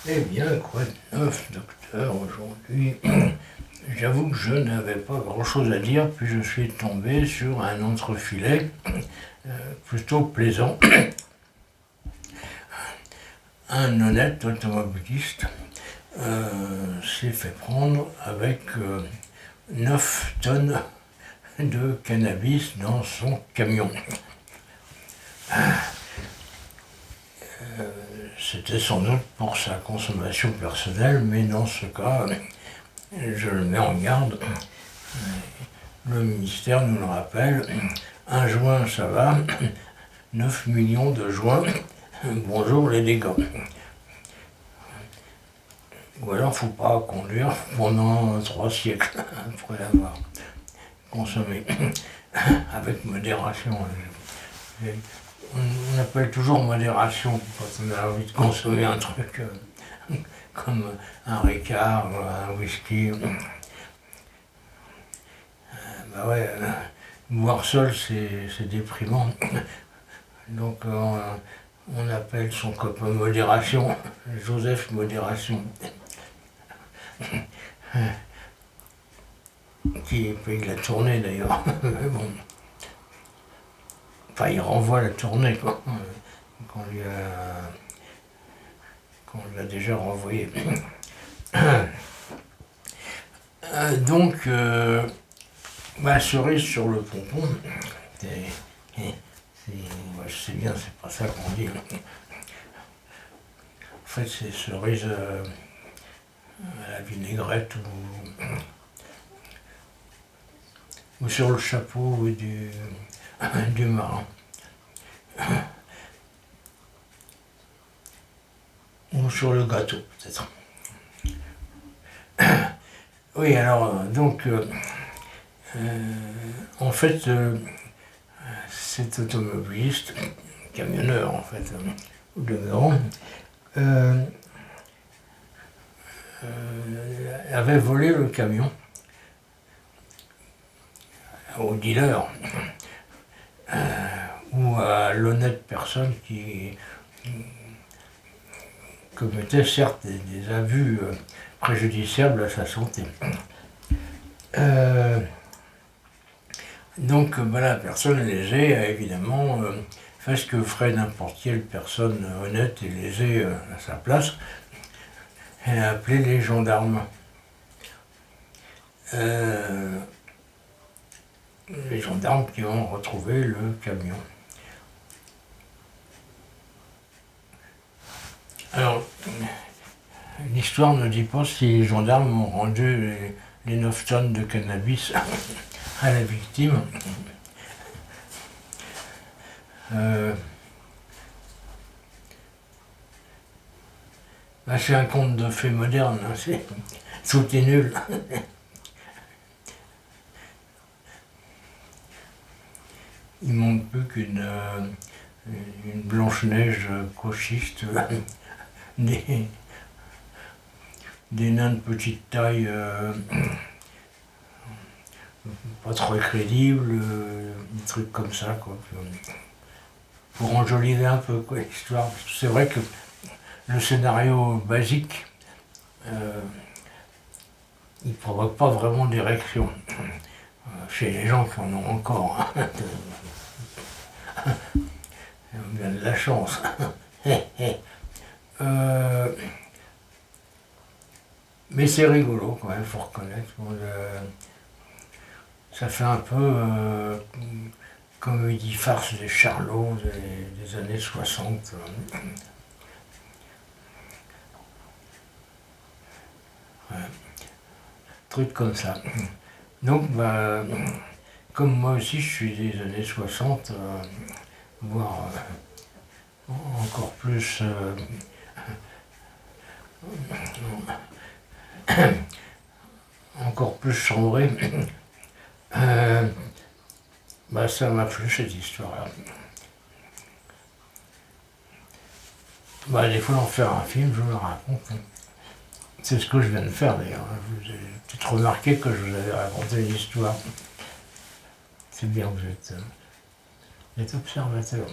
Eh bien, quoi de neuf, docteur, aujourd'hui? J'avoue que je n'avais pas grand-chose à dire, puis je suis tombé sur un entrefilet plutôt plaisant. Un honnête automobiliste s'est fait prendre avec 9 tonnes de cannabis dans son camion. C'était sans doute pour sa consommation personnelle, mais dans ce cas, je le mets en garde. Le ministère nous le rappelle, un joint ça va, 9 millions de joints, bonjour les dégâts. Ou alors il ne faut pas conduire pendant 3 siècles après avoir consommé, avec modération. On appelle toujours modération quand on a envie de consommer un truc comme un Ricard, un whisky. Bah ouais, boire seul c'est déprimant. Donc on appelle son copain modération, Joseph Modération, qui paye la tournée d'ailleurs. Bon. Enfin, il renvoie la tournée, quoi, qu'on lui a déjà renvoyé. Donc, cerise sur le pompon, je sais bien, c'est pas ça qu'on dit. En fait, c'est cerise à la vinaigrette ou sur le chapeau du marin. Ou sur le gâteau, peut-être. Oui, alors, donc, en fait, cet automobiliste, camionneur, en fait, ou demeurant, avait volé le camion au dealer, ou à l'honnête personne qui commettait certes des abus préjudiciables à sa santé. Donc la personne lésée a évidemment fait ce que ferait n'importe quelle personne honnête et lésée à sa place. Elle a appelé les gendarmes. Les gendarmes qui ont retrouvé le camion. Alors, l'histoire ne dit pas si les gendarmes ont rendu les 9 tonnes de cannabis à la victime. C'est un conte de fées moderne, hein, tout est nul. Il manque plus qu'une Blanche-Neige gauchiste, des nains de petite taille, pas trop crédibles, des trucs comme ça, quoi. Pour enjoliver un peu l'histoire. C'est vrai que le scénario basique, il provoque pas vraiment d'érection chez les gens qui en ont encore. On a bien de la chance. Mais c'est rigolo quand même, faut reconnaître. Ça fait un peu comédie farce des Charlots des années 60. Ouais. Truc comme ça. Donc, comme moi aussi je suis des années 60, voire encore plus chambré, ça m'a plu cette histoire-là. Des fois, en faire un film, je vous le raconte. C'est ce que je viens de faire d'ailleurs. Vous avez peut-être remarqué que je vous avais raconté l'histoire. C'est bien, vous êtes observateur.